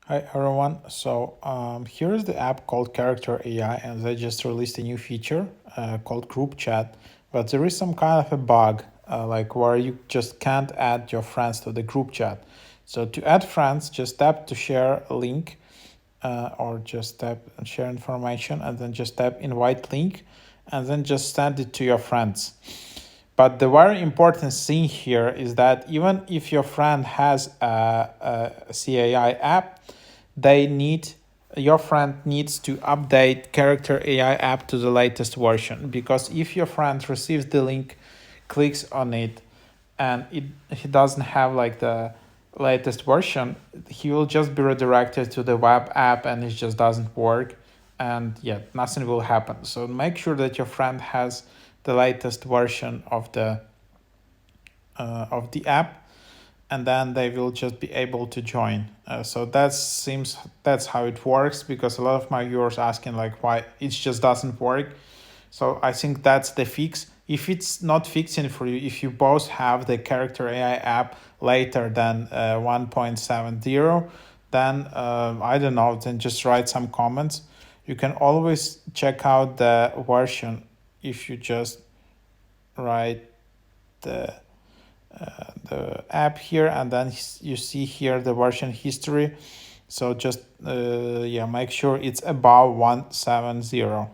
Hi everyone. So here is the app called Character AI, and they just released a new feature called Group Chat. But there is some kind of a bug, like where you just can't add your friends to the group chat. So to add friends, just tap to share a link, or just tap and share information, and then just tap invite link, and then just send it to your friends. But the very important thing here is that even if your friend has a C.ai app, they need your friend needs to update Character AI app to the latest version, because if your friend receives the link, clicks on it, and he doesn't have like the latest version, he will just be redirected to the web app and it just doesn't work, and yeah, nothing will happen. So make sure that your friend has the latest version of the app, and then they will just be able to join. So that's how it works, because a lot of my viewers asking like why it just doesn't work. So I think that's the fix. If it's not fixing for you, if you both have the Character AI app later than 1.70, then I don't know, then just write some comments. You can always check out the version if you just write the the app here, and then you see here the version history. So just yeah, make sure it's above 170.